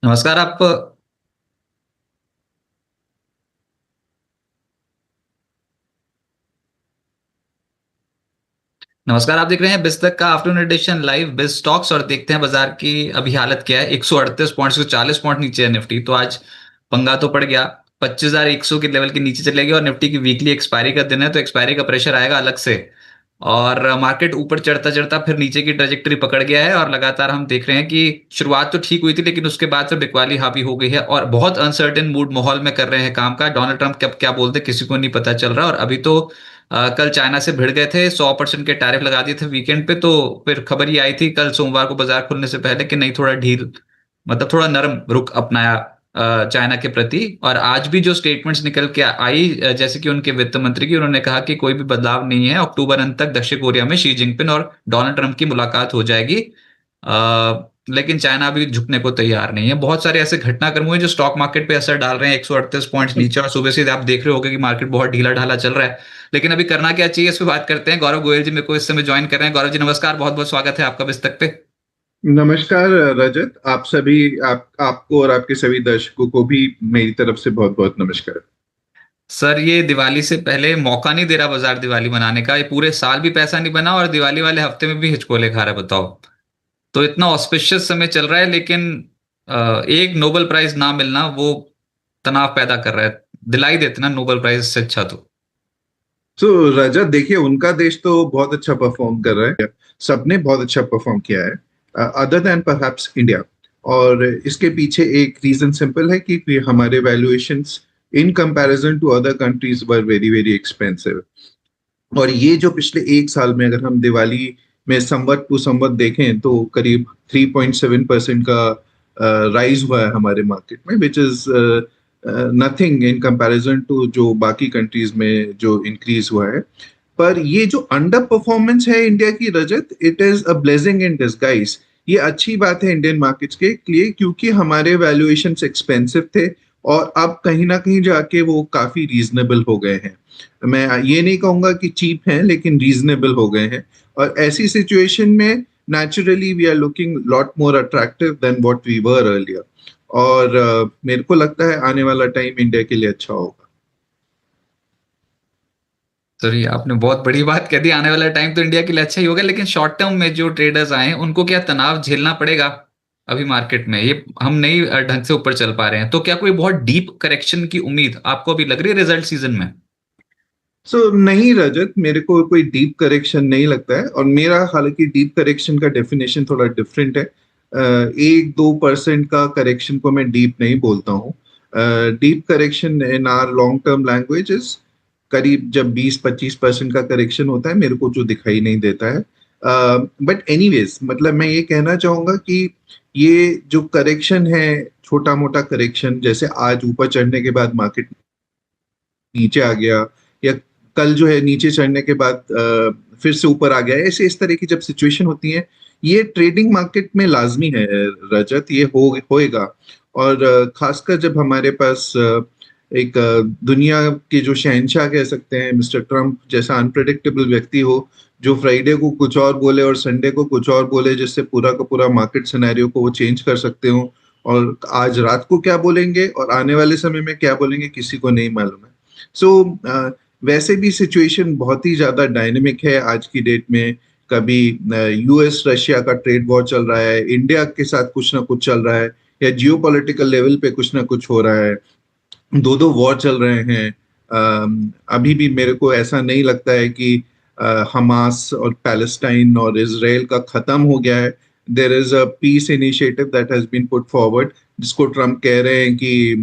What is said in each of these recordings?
नमस्कार आप। नमस्कार, आप देख रहे हैं बिस्तक का आफ्टरनून एडिशन लाइव बिज स्टॉक्स और देखते हैं बाजार की अभी हालत क्या है। 138 पॉइंट से 40 पॉइंट नीचे है निफ्टी। तो आज पंगा तो पड़ गया। 25,100 के लेवल के नीचे चलेगी और निफ्टी की वीकली एक्सपायरी का दिन है तो एक्सपायरी का प्रेशर आएगा अलग से। और मार्केट ऊपर चढ़ता चढ़ता फिर नीचे की ट्रेजेक्टरी पकड़ गया है और लगातार हम देख रहे हैं कि शुरुआत तो ठीक हुई थी लेकिन उसके बाद फिर बिकवाली हावी हो गई है और बहुत अनसर्टेन मूड माहौल में कर रहे हैं काम का। डोनाल्ड ट्रंप कब क्या बोलते किसी को नहीं पता चल रहा। और अभी तो कल चाइना से भिड़ गए थे, 100% के टैरिफ लगा दिए थे वीकेंड पे। तो फिर खबर ये आई थी कल सोमवार को बाजार खुलने से पहले कि नहीं, थोड़ा ढील मतलब थोड़ा नरम रुख अपनाया चाइना के प्रति। और आज भी जो स्टेटमेंट्स निकल के आई जैसे कि उनके वित्त मंत्री की, उन्होंने कहा कि कोई भी बदलाव नहीं है, अक्टूबर अंत तक दक्षिण कोरिया में शी जिनपिंग और डोनाल्ड ट्रंप की मुलाकात हो जाएगी। लेकिन चाइना अभी झुकने को तैयार नहीं है। बहुत सारे ऐसे घटनाक्रम हुए जो स्टॉक मार्केट पे असर डाल रहे हैं। 138 पॉइंट्स नीचे और सुबह से आप देख रहे होंगे कि मार्केट बहुत ढीला ढाला चल रहा है। लेकिन अभी करना क्या चाहिए इस पे बात करते हैं। गौरव गोयल जी मेरे को इस समय ज्वाइन कर रहे हैं। गौरव जी नमस्कार, बहुत बहुत स्वागत है आपका बिस्तक पे। नमस्कार रजत। आप सभी आपको और आपके सभी दर्शकों को भी मेरी तरफ से बहुत बहुत नमस्कार। सर ये दिवाली से पहले मौका नहीं दे रहा बाजार दिवाली मनाने का। ये पूरे साल भी पैसा नहीं बना और दिवाली वाले हफ्ते में भी हिचकोले खा रहा है, बताओ। तो इतना ऑस्पिशियस समय चल रहा है लेकिन एक नोबेल प्राइज ना मिलना वो तनाव पैदा कर रहा है। दिलाई देते ना नोबेल प्राइज से अच्छा तो। तो रजत देखिए, उनका देश तो बहुत अच्छा परफॉर्म कर रहा है। सबने बहुत अच्छा परफॉर्म किया है, अदर देन परहैप्स इंडिया। और इसके पीछे एक रीजन सिंपल है कि हमारे valuations in comparison to other countries were very very expensive. और ये जो पिछले एक साल में अगर हम दिवाली में संवत टू संवत देखें तो करीब 3.7% का राइज हुआ है हमारे मार्केट में, which is nothing in comparison to जो बाकी कंट्रीज में जो इंक्रीज हुआ है। पर ये जो अंडर परफॉर्मेंस है इंडिया की Rajat, it is a blessing in disguise. ये अच्छी बात है इंडियन मार्केट्स के लिए, क्योंकि हमारे वैल्यूएशन एक्सपेंसिव थे और अब कहीं ना कहीं जाके वो काफी रीजनेबल हो गए हैं। मैं ये नहीं कहूंगा कि चीप हैं, लेकिन रीजनेबल हो गए हैं। और ऐसी सिचुएशन में naturally we are looking lot more attractive than what we were earlier. और मेरे को लगता है आने वाला टाइम इंडिया के लिए अच्छा होगा। सर ये आपने बहुत बड़ी बात कह दी। आने वाला टाइम तो इंडिया के लिए अच्छा ही होगा लेकिन शॉर्ट टर्म में जो ट्रेडर्स आए हैं उनको क्या तनाव झेलना पड़ेगा अभी मार्केट में। ये हम नहीं ढंग से ऊपर चल पा रहे हैं तो क्या कोई बहुत डीप करेक्शन की उम्मीद आपको अभी लग रही है रिजल्ट सीजन में? नहीं रजत, मेरे को कोई डीप करेक्शन नहीं लगता है। और मेरा हालांकि डीप करेक्शन का डेफिनेशन थोड़ा डिफरेंट है। 1-2% का करेक्शन को मैं डीप नहीं बोलता हूँ। Deep correction in are long term language is करीब जब 20-25% का करेक्शन होता है, मेरे को जो दिखाई नहीं देता है। बट एनीवेज, मतलब मैं ये कहना चाहूंगा कि ये जो करेक्शन है, छोटा मोटा करेक्शन, जैसे आज ऊपर चढ़ने के बाद मार्केट नीचे आ गया, या कल जो है नीचे चढ़ने के बाद फिर से ऊपर आ गया, ऐसे इस तरह की जब सिचुएशन होती है, ये ट्रेडिंग मार्केट में लाजमी है रजत। ये होएगा। और खासकर जब हमारे पास एक दुनिया के जो शहंशाह कह सकते हैं मिस्टर ट्रम्प जैसा अनप्रेडिक्टेबल व्यक्ति हो, जो फ्राइडे को कुछ और बोले और संडे को कुछ और बोले, जिससे पूरा का पूरा मार्केट सिनेरियो को वो चेंज कर सकते हो। और आज रात को क्या बोलेंगे और आने वाले समय में क्या बोलेंगे किसी को नहीं मालूम है। सो वैसे भी सिचुएशन बहुत ही ज्यादा डायनेमिक है आज की डेट में। कभी यूएस रशिया का ट्रेड वॉर चल रहा है, इंडिया के साथ कुछ ना कुछ चल रहा है, या जियो पॉलिटिकल लेवल पे कुछ ना कुछ हो रहा है। दो दो वॉर चल रहे हैं। अभी भी मेरे को ऐसा नहीं लगता है कि हमास और पैलेस्टाइन और इसराइल का खत्म हो गया है। There is a peace initiative that has been put forward, जिसको ट्रम्प कह रहे हैं कि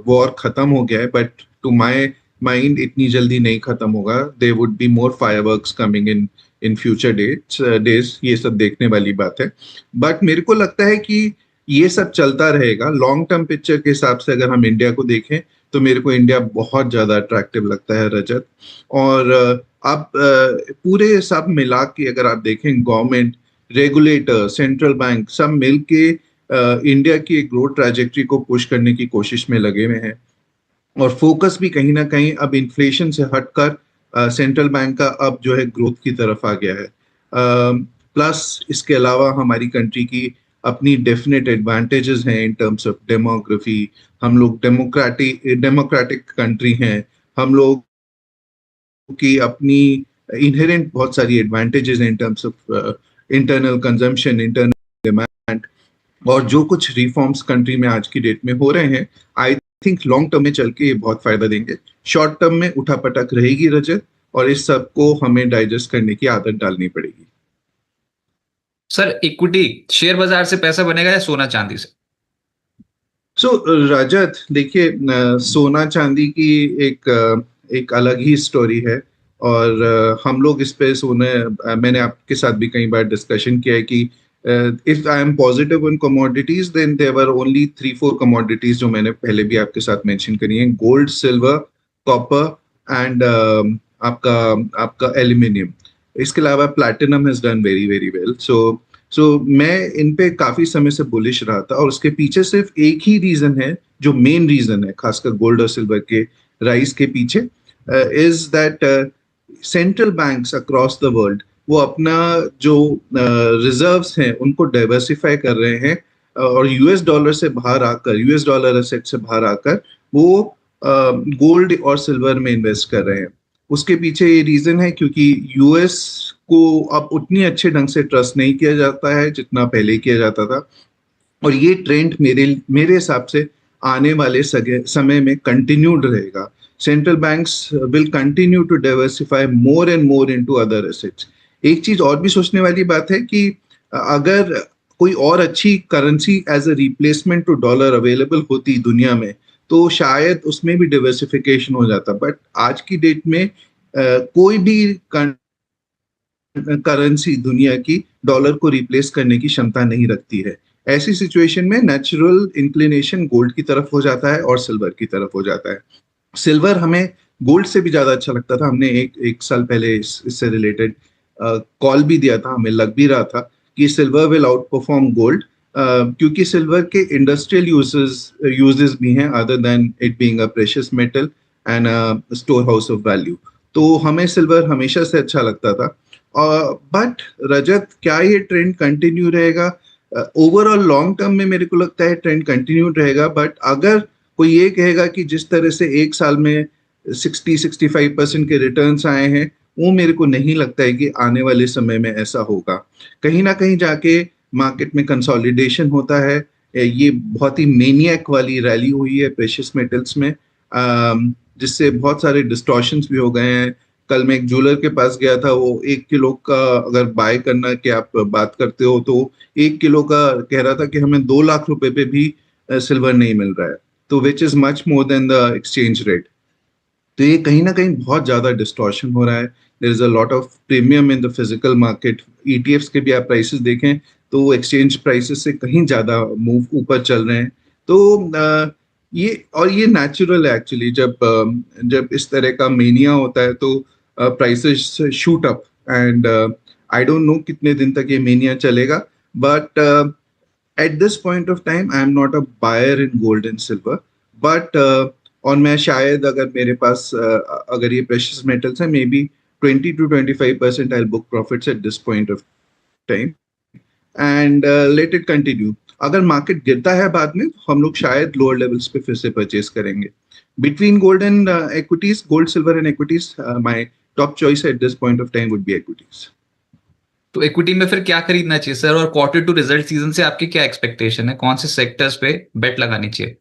वॉर खत्म हो गया है। बट टू माय माइंड इतनी जल्दी नहीं खत्म होगा। There would be more fireworks coming in in future days. ये सब देखने वाली बात है। बट मेरे को लगता है कि ये सब चलता रहेगा। लॉन्ग टर्म पिक्चर के हिसाब से अगर हम इंडिया को देखें तो मेरे को इंडिया बहुत ज्यादा अट्रैक्टिव लगता है रजत। और अब पूरे सब मिला के अगर आप देखें, गवर्नमेंट, रेगुलेटर, सेंट्रल बैंक सब मिल के इंडिया की एक ग्रोथ ट्रैजेक्टरी को पुश करने की कोशिश में लगे हुए हैं। और फोकस भी कहीं ना कहीं अब इन्फ्लेशन से हटकर सेंट्रल बैंक का अब जो है ग्रोथ की तरफ आ गया है। प्लस इसके अलावा हमारी कंट्री की अपनी डेफिनेट एडवांटेजेस हैं इन टर्म्स ऑफ डेमोग्राफी। हम लोग डेमोक्रेटिक कंट्री हैं। हम लोग की अपनी इनहेरेंट बहुत सारी एडवांटेजेस हैं in terms of internal consumption, internal demand. और जो कुछ रिफॉर्म्स कंट्री में आज की डेट में हो रहे हैं, आई थिंक लॉन्ग टर्म में चल के ये बहुत फायदा देंगे। शॉर्ट टर्म में उठापटक रहेगी रजत, और इस सब को हमें डाइजेस्ट करने की आदत डालनी पड़ेगी। सर, इक्विटी शेयर बाजार से पैसा बनेगा या सोना चांदी से? रजत देखिए, सोना चांदी की एक अलग ही स्टोरी है। और हम लोग इस पे मैंने आपके साथ भी कई बार डिस्कशन किया है कि if I am positive in commodities, then there were only 3-4 commodities जो मैंने पहले भी आपके साथ मेंशन करी हैं: गोल्ड, सिल्वर, कॉपर एंड आपका आपका एल्यूमिनियम। इसके अलावा platinum has done very very well. So मैं इन पे काफी समय से बुलिश रहा था, और उसके पीछे सिर्फ एक ही रीजन है, जो मेन रीजन है खासकर गोल्ड और सिल्वर के राइज के पीछे, is that central banks across the world वो अपना जो रिजर्व्स हैं उनको डाइवर्सिफाई कर रहे हैं, और यूएस डॉलर से बाहर आकर, यूएस डॉलर एसेट से बाहर आकर वो गोल्ड और सिल्वर में इन्वेस्ट कर रहे हैं। उसके पीछे ये रीजन है क्योंकि यूएस को अब उतनी अच्छे ढंग से ट्रस्ट नहीं किया जाता है जितना पहले किया जाता था। और ये ट्रेंड मेरे मेरे हिसाब से आने वाले समय में कंटिन्यूड रहेगा। Central banks will continue to diversify more and more into other assets. एक चीज और भी सोचने वाली बात है कि अगर कोई और अच्छी currency as a replacement to dollar available होती दुनिया में, तो शायद उसमें भी डाइवर्सिफिकेशन हो जाता। बट आज की डेट में कोई भी करेंसी दुनिया की डॉलर को रिप्लेस करने की क्षमता नहीं रखती है। ऐसी सिचुएशन में नेचुरल इंक्लिनेशन गोल्ड की तरफ हो जाता है और सिल्वर की तरफ हो जाता है। सिल्वर हमें गोल्ड से भी ज्यादा अच्छा लगता था। हमने एक साल पहले इससे रिलेटेड कॉल भी दिया था, हमें लग भी रहा था कि silver will out perform gold, क्योंकि सिल्वर के इंडस्ट्रियल यूजेस भी हैं other than it being a precious metal and store house of value. तो हमें सिल्वर हमेशा से अच्छा लगता था। बट रजत, क्या ये ट्रेंड कंटिन्यू रहेगा? ओवरऑल लॉन्ग टर्म में मेरे को लगता है ट्रेंड कंटिन्यू रहेगा। बट अगर कोई ये कहेगा कि जिस तरह से एक साल में 60-65% के रिटर्न्स आए हैं, वो मेरे को नहीं लगता है कि आने वाले समय में ऐसा होगा। कहीं ना कहीं जाके मार्केट में कंसोलिडेशन होता है। ये बहुत ही मेनियक वाली रैली हुई है प्रेशियस मेटल्स में, जिससे बहुत सारे डिस्टॉर्शंस भी हो गए हैं। कल मैं एक ज्वेलर के पास गया था, वो 1 किलो का अगर बाय करना की आप बात करते हो, तो 1 किलो का कह रहा था कि हमें 2 लाख रुपए पे भी सिल्वर नहीं मिल रहा है, तो which is much more than the exchange rate. तो ये कहीं ना कहीं बहुत ज्यादा डिस्टॉर्शन हो रहा है। There is a lot of premium in the physical market. ETFs के भी आप प्राइसेस देखें तो वो एक्सचेंज प्राइसेस से कहीं ज्यादा मूव ऊपर चल रहे हैं। तो ये नेचुरल है एक्चुअली। जब इस तरह का मेनिया होता है तो prices shoot up, and I don't know कितने दिन तक ये मेनिया चलेगा। But at this point of time I am not a buyer in gold and silver. But और मैं शायद, अगर मेरे पास अगर ये प्रेशियस मेटल्स है, may be 20 to 25% I book profits eight this point of time and let it continue. अगर market गिरता है बाद में, हम लोग शायद लोअर लेवल्स पे फिर से परचेज करेंगे। Between gold and equities, gold, silver and equities, my top choice at this point of time would be equities. तो इक्विटी में फिर क्या खरीदना चाहिए सर? और क्वार्टर टू रिजल्ट सीजन से आपकी क्या एक्सपेक्टेशन है? कौन से सेक्टर्स पे बेट लगानी चाहिए?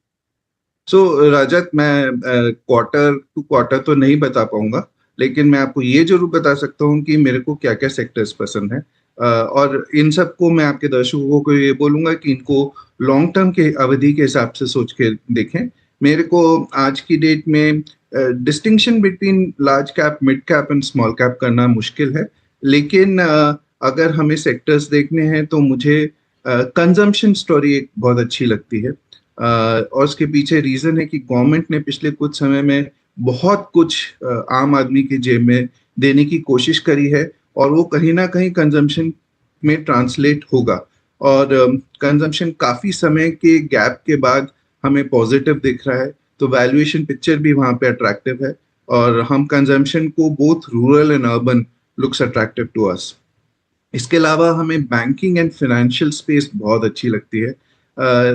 रजत, मैं क्वार्टर टू क्वार्टर तो नहीं बता पाऊंगा, लेकिन मैं आपको ये जरूर बता सकता हूँ कि मेरे को क्या क्या सेक्टर्स पसंद है। और इन सब को मैं आपके दर्शकों को ये बोलूंगा कि इनको लॉन्ग टर्म के अवधि के हिसाब से सोच के देखें। मेरे को आज की डेट में distinction between large cap, mid cap and small cap करना मुश्किल है। लेकिन अगर हमें सेक्टर्स देखने हैं तो मुझे कंजम्पशन स्टोरी एक बहुत अच्छी लगती है। और उसके पीछे रीजन है कि गवर्नमेंट ने पिछले कुछ समय में बहुत कुछ आम आदमी की जेब में देने की कोशिश करी है, और वो कहीं ना कहीं कंजम्पशन में ट्रांसलेट होगा। और कंजम्पशन काफी समय के गैप के बाद हमें पॉजिटिव दिख रहा है, तो वैल्यूएशन पिक्चर भी वहां पे अट्रैक्टिव है। और हम कंजम्पशन को both rural and urban looks attractive to us. इसके अलावा हमें बैंकिंग एंड फाइनेंशियल स्पेस बहुत अच्छी लगती है।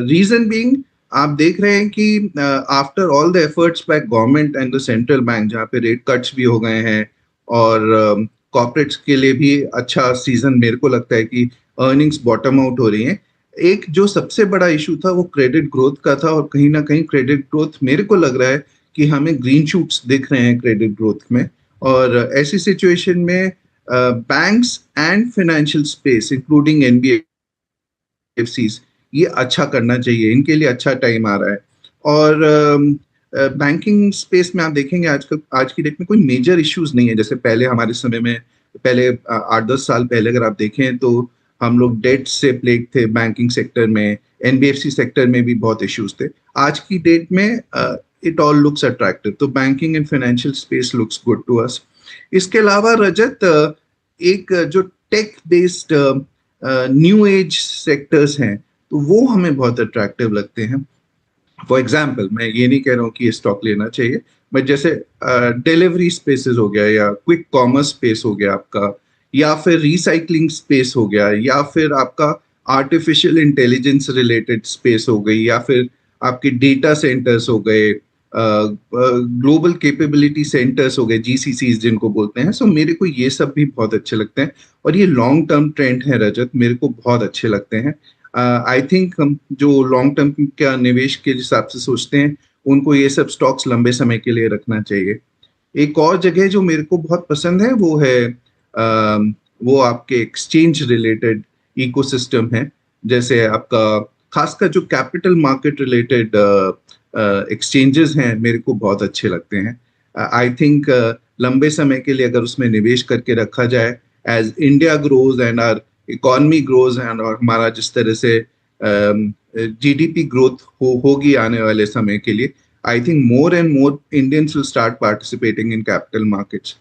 रीजन बीइंग, आप देख रहे हैं कि after all the efforts by government and the central bank, जहाँ पे रेट कट्स भी हो गए हैं और कॉर्पोरेट्स के लिए भी अच्छा सीजन मेरे को लगता है कि अर्निंग्स बॉटम आउट हो रही हैं। एक जो सबसे बड़ा इशू था वो क्रेडिट ग्रोथ का था, और कहीं ना कहीं क्रेडिट ग्रोथ मेरे को लग रहा है कि हमें ग्रीन शूट्स दिख रहे हैं क्रेडिट ग्रोथ में। और ऐसी सिचुएशन में banks and financial space including NBFCs, ये अच्छा करना चाहिए, इनके लिए अच्छा टाइम आ रहा है। और बैंकिंग स्पेस में आप देखेंगे आजकल, आज की डेट में कोई मेजर इश्यूज नहीं है जैसे पहले हमारे समय में। पहले 8-10 साल पहले अगर आप देखें तो हम लोग डेट से प्लेग थे बैंकिंग सेक्टर में, एनबीएफसी सेक्टर में भी बहुत इश्यूज थे। आज की डेट में इट ऑल लुक्स अट्रैक्टिव, तो banking and financial space looks good to us. इसके अलावा रजत, एक जो tech based new age sectors हैं, तो वो हमें बहुत अट्रैक्टिव लगते हैं। फॉर एग्जाम्पल, मैं ये नहीं कह रहा हूँ कि ये स्टॉक लेना चाहिए, बट जैसे डिलीवरी स्पेसेस हो गया, या क्विक कॉमर्स स्पेस हो गया आपका, या फिर रिसाइकलिंग स्पेस हो गया, या फिर आपका आर्टिफिशियल इंटेलिजेंस रिलेटेड स्पेस हो गई, या फिर आपके डेटा सेंटर्स हो गए, ग्लोबल कैपेबिलिटी सेंटर्स हो गए, जीसीसीज जिनको बोलते हैं। सो मेरे को ये सब भी बहुत अच्छे लगते हैं, और ये लॉन्ग टर्म ट्रेंड है रजत, मेरे को बहुत अच्छे लगते हैं। आई थिंक हम जो लॉन्ग टर्म का निवेश के हिसाब से सोचते हैं, उनको ये सब स्टॉक्स लंबे समय के लिए रखना चाहिए। एक और जगह जो मेरे को बहुत पसंद है वो है वो आपके एक्सचेंज रिलेटेड इकोसिस्टम है। जैसे आपका खासकर जो कैपिटल मार्केट रिलेटेड एक्सचेंजेस हैं, मेरे को बहुत अच्छे लगते हैं। आई थिंक लंबे समय के लिए अगर उसमें निवेश करके रखा जाए, as India grows and our economy grows and, और हमारा जिस तरह से जीडीपी ग्रोथ होगी आने वाले समय के लिए, I think more and more Indians will start participating in capital markets,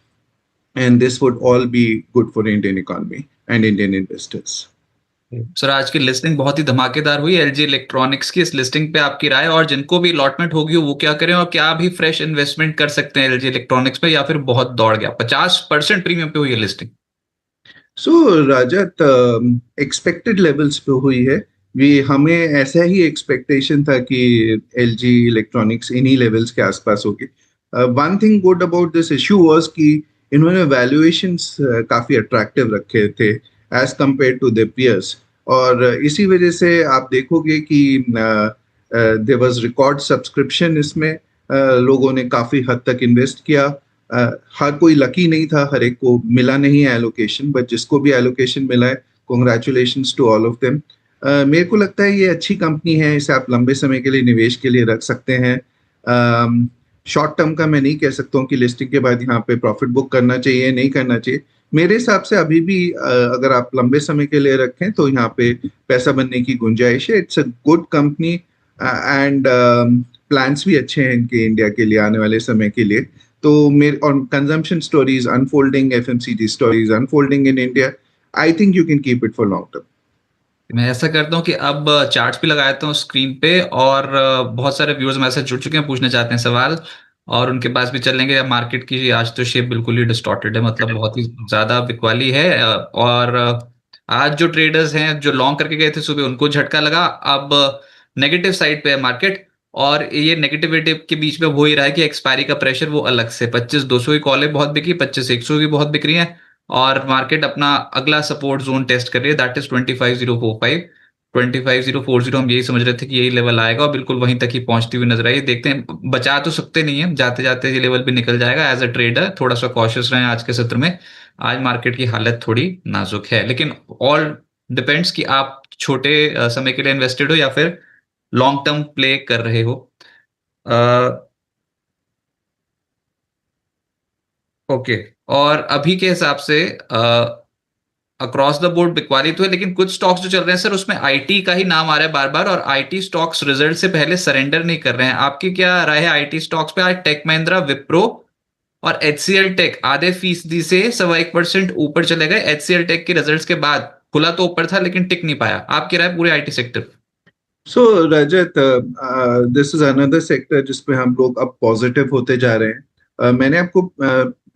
and this would all be good for Indian economy and Indian investors. Sir, आज की लिस्टिंग बहुत ही धमाकेदार हुई एलजी इलेक्ट्रॉनिक्स की। इस लिस्टिंग पे आपकी राय, और जिनको भी अलॉटमेंट होगी वो क्या करें, और क्या भी फ्रेश इन्वेस्टमेंट कर सकते हैं एलजी इलेक्ट्रॉनिक्स पे, या फिर बहुत दौड़ गया? 50% प्रीमियम पे हुई है लिस्टिंग। सो रजत, एक्सपेक्टेड लेवल्स पे हुई है। भी हमें ऐसा ही एक्सपेक्टेशन था कि एलजी इलेक्ट्रॉनिक्स इन्हीं लेवल्स के आसपास होगी। One thing good about this issue was कि इन्होंने वैल्यूएशंस काफी अट्रैक्टिव रखे थे as compare to the peers, और इसी वजह से आप देखोगे कि देयर वाज रिकॉर्ड सब्सक्रिप्शन इसमें। लोगों ने काफी हद तक इन्वेस्ट किया। हर कोई लकी नहीं था, हर एक को मिला नहीं है एलोकेशन, बट जिसको भी एलोकेशन मिला है, congratulations to all of them. मेरे को लगता है ये अच्छी कंपनी है, इसे आप लंबे समय के लिए निवेश के लिए रख सकते हैं। शॉर्ट टर्म का मैं नहीं कह सकता हूँ कि लिस्टिंग के बाद यहाँ पे प्रॉफिट बुक करना चाहिए नहीं करना चाहिए। मेरे हिसाब से अभी भी अगर आप लंबे समय के लिए रखें तो यहाँ पे पैसा बनने की गुंजाइश है। It's a good company, and plans भी अच्छे हैं इनके इंडिया के लिए आने वाले समय के लिए। तो मेरे और consumption stories unfolding, FMCG stories unfolding in India, I think you can keep it for long term. मैं ऐसा करता हूँ कि अब चार्ट्स भी लगा देता हूँ स्क्रीन पे, और बहुत सारे व्यूअर्स हमारे साथ जुड़ चुके हैं, पूछना चाहते हैं सवाल, और उनके पास भी चलेंगे। मार्केट की आज तो शेप बिल्कुल ही डिस्टॉर्टेड है, मतलब बहुत ही ज्यादा बिकवाली है। और आज जो ट्रेडर्स हैं जो लॉन्ग करके गए थे सुबह, उनको झटका लगा। अब नेगेटिव साइड पे है मार्केट, और ये नेगेटिविटी के बीच में हो ही रहा है कि एक्सपायरी का प्रेशर वो अलग से 25,200 की कॉलें बहुत बिकी, 25,100 की बहुत बिक रही है, और मार्केट अपना अगला सपोर्ट जोन टेस्ट कर रही है, दैट इज 25,045। 25,040 हम यही समझ रहे थे कि यही लेवल आएगा, और बिल्कुल वहीं तक ही पहुंचती हुई नजर आई। देखते हैं, बचा तो सकते नहीं है, जाते जाते ये लेवल भी निकल जाएगा। एज अ ट्रेडर थोड़ा सा कॉशियस रहें आज के सत्र में। आज मार्केट की हालत थोड़ी नाजुक है, लेकिन ऑल डिपेंड्स कि आप छोटे समय के लिए इन्वेस्टेड हो या फिर लॉन्ग टर्म प्ले कर रहे हो। ओके, और अभी के हिसाब से अक्रॉस द बोर्ड बिकवाली तो है, लेकिन कुछ स्टॉक्स जो चल रहे हैं सर, उसमें आईटी का ही नाम आ रहा है बार बार, और आईटी स्टॉक्स रिजल्ट से पहले सरेंडर नहीं कर रहे हैं। आपकी क्या राय है आईटी स्टॉक्स पे? आज टेक महिंद्रा, विप्रो और एचसीएल टेक आधे फीसदी से 1.25% ऊपर चले गए। एचसीएल टेक के रिजल्ट्स के बाद खुला तो ऊपर था, लेकिन टिक नहीं पाया। आपकी राय पूरे IT sector? So Rajat, this is another sector जिसपे हम लोग अब पॉजिटिव होते जा रहे हैं। मैंने आपको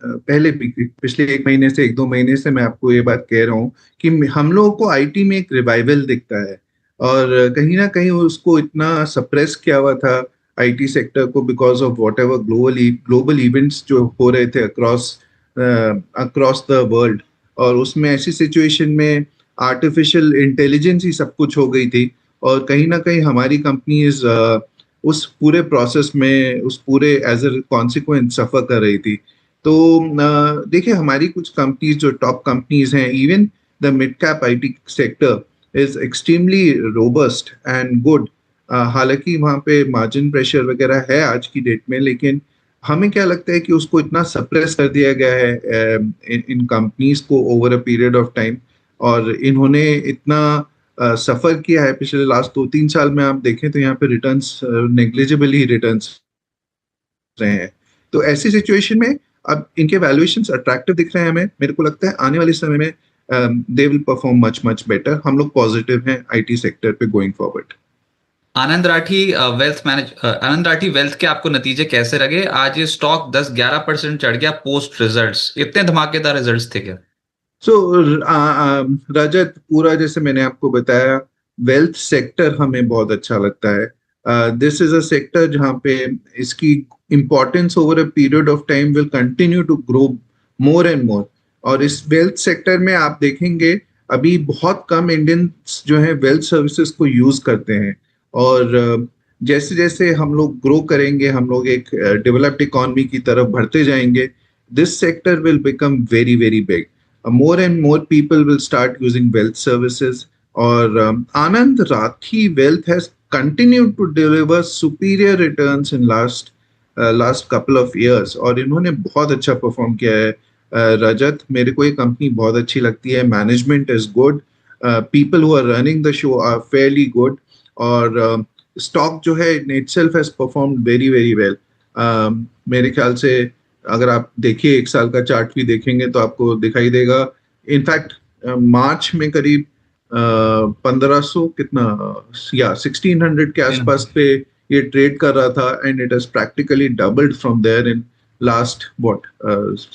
पहले पिछले एक महीने से, एक दो महीने से मैं आपको ये बात कह रहा हूँ कि हम लोगों को आईटी में एक रिवाइवल दिखता है। और कहीं ना कहीं उसको इतना सप्रेस किया हुआ था आईटी सेक्टर को, because of what ever global events जो हो रहे थे अक्रॉस अक्रॉस द वर्ल्ड। और उसमें ऐसी सिचुएशन में आर्टिफिशियल इंटेलिजेंस ही सब कुछ हो गई थी, और कहीं ना कहीं हमारी कंपनीज उस पूरे प्रोसेस में, उस पूरे एज अ कॉन्सिक्वेंस सफर कर रही थी। तो देखिए, हमारी कुछ कंपनीज जो टॉप कंपनीज हैं, even the mid cap IT sector is extremely robust and good. हालांकि वहाँ पे मार्जिन प्रेशर वगैरह है आज की डेट में, लेकिन हमें क्या लगता है कि उसको इतना सप्रेस कर दिया गया है इन कंपनीज को over a period of time. और इन्होंने इतना सफर किया है पिछले लास्ट 2-3 साल में। आप देखें तो यहाँ पे रिटर्न्स नेग्लिजिबल ही रिटर्न्स रहे हैं। तो ऐसी सिचुएशन में अब इनके वैल्यूएशंस अट्रैक्टिव दिख रहे हैं हमें। मेरे को लगता है आने वाले समय में they will perform much much better. हम लोग पॉजिटिव हैं आईटी सेक्टर पे गोइंग फॉरवर्ड। आनंद राठी वेल्थ के आपको नतीजे कैसे लगे? आज ये स्टॉक 10-11% चढ़ गया पोस्ट रिजल्ट्स। इतने धमाकेदार रिजल्ट्स थे क्या? सो रजत, पूरा जैसे मैंने आपको बताया, वेल्थ सेक्टर हमें बहुत अच्छा लगता है। दिस इज अ सेक्टर जहाँ पे इसकी importance over a period of time will continue to grow more and more. और इस वेल्थ सेक्टर में आप देखेंगे अभी बहुत कम इंडियंस जो है वेल्थ सर्विसेज को यूज करते हैं। और जैसे जैसे हम लोग ग्रो करेंगे, हम लोग एक डेवलप्ड इकोनॉमी की तरफ बढ़ते जाएंगे, this sector will become very very big. more and more people will start using wealth services. Or Anand Rathi Wealth has continued to deliver superior returns in last couple of years, और इन्होंने बहुत अच्छा perform किया है। रजत, मेरे को ये company बहुत अच्छी लगती है। Management is good, people who are running the show are fairly good, और स्टॉक जो है in itself has performed very very well. मेरे ख्याल से अगर आप देखिए, एक साल का चार्ट भी देखेंगे तो आपको दिखाई देगा। इनफैक्ट मार्च में करीब 1500 कितना या 1600 के आसपास पे ये ट्रेड कर रहा था, and it has practically doubled from there in last what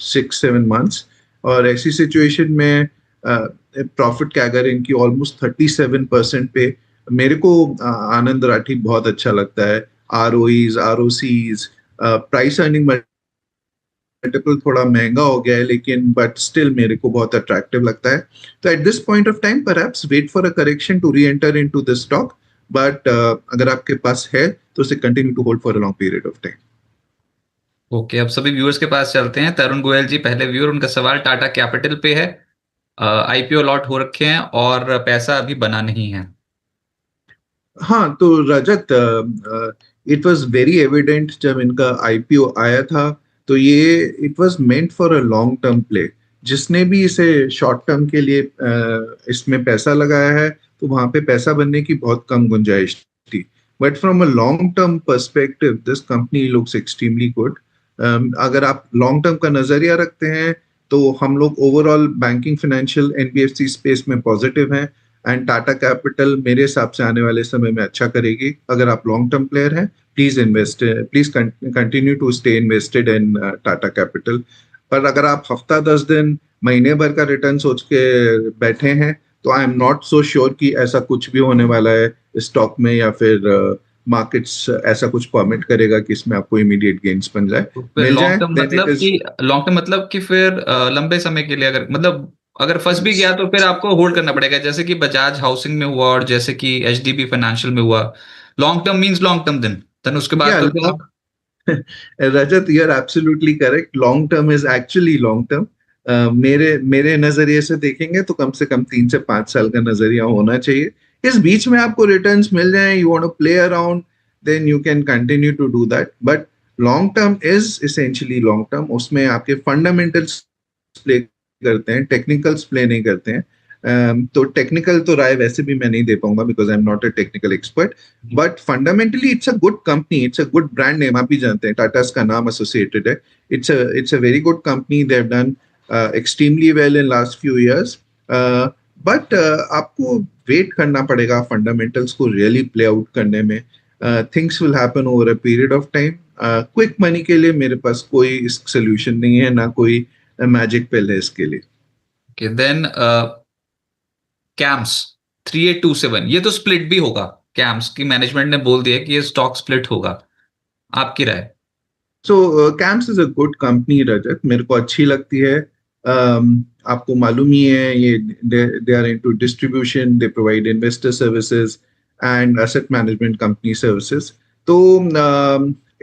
6-7 months. और ऐसी सिचुएशन में प्रॉफिट कैगर इनकी ऑलमोस्ट 37% पे। मेरे को आनंद राठी बहुत अच्छा लगता है। आरओईज, आरओसीज, प्राइस अर्निंग मल्टीपल थोड़ा महंगा हो गया है, लेकिन बट स्टिल मेरे को बहुत अट्रैक्टिव लगता है। तो at this point of time perhaps wait for a correction to re enter into this stock, but अगर आपके पास है तो उसे continue to hold for a long period of time. Okay, अब सभी व्यूअर्स के पास चलते हैं। तरुण गोयल जी पहले व्यूअर, उनका सवाल टाटा कैपिटल पे है। आईपीओ लॉट हो रखे हैं और पैसा अभी बना नहीं है। हाँ, तो रजत, इट वाज वेरी एविडेंट जब इनका आईपीओ आया था, तो ये it was meant for a long term play. जिसने भी इसे शॉर्ट टर्म के लिए इसमें पैसा लगाया है, तो वहां पे पैसा बनने की बहुत कम गुंजाइश थी। But from a long term perspective this company looks extremely good. अगर आप लॉन्ग टर्म का नजरिया रखते हैं तो हम लोग overall banking, financial, NBFC space में पॉजिटिव हैं। एंड टाटा कैपिटल मेरे हिसाब से आने वाले समय में अच्छा करेगी। अगर आप लॉन्ग टर्म प्लेयर हैं, please continue to stay invested in Tata Capital. पर अगर आप हफ्ता 10 दिन, महीने भर का रिटर्न सोच के बैठे हैं, तो आई एम नॉट सो श्योर कि ऐसा कुछ भी होने वाला है स्टॉक में, या फिर मार्केट्स ऐसा कुछ परमिट करेगा कि इसमें आपको इमीडिएट गेन्स बन जाए, तो फिर मिल जाए, then it is. Long term मतलब कि फिर लंबे समय के लिए, अगर मतलब अगर फंस भी गया तो फिर आपको होल्ड करना पड़ेगा, जैसे कि बजाज हाउसिंग में हुआ और जैसे कि एचडीबी फाइनेंशियल में हुआ। Long term means long term, then उसके बाद या तो फिर आप। Rajat, you are absolutely correct. Long term is actually long term. मेरे मेरे नजरिए से देखेंगे तो कम से कम 3 से 5 साल का नजरिया होना चाहिए। इस बीच में आपको रिटर्न्स मिल जाए, you want to play around, then you can continue to do that. But long term is essentially long term. उसमें आपके फंडामेंटल्स प्ले करते हैं, टेक्निकल्स प्ले नहीं करते हैं। तो टेक्निकल तो राय वैसे भी मैं नहीं दे पाऊंगा, because I am not a technical expert. But fundamentally it's a good company, it's a good brand name. आप भी जानते हैं टाटा का नाम एसोसिएटेड है। It's a very good company. They have done extremely well in last few years. But आपको wait करना पड़ेगा फंडामेंटल्स को रियली प्ले आउट करने में। Things will happen over a period of time. Quick money के लिए मेरे पास कोई सोल्यूशन नहीं है, ना कोई मैजिक पिल है इसके लिए. ओके देन कैम्स 3827 ये तो स्प्लिट भी होगा. कैम्स की मैनेजमेंट ने बोल दिया कि ये स्टॉक स्प्लिट होगा. आपकी राय? So CAMS is a good company Rajat, मेरे को अच्छी लगती है. आपको मालूम ही है ये they are into distribution, they provide investor services and asset management company services. तो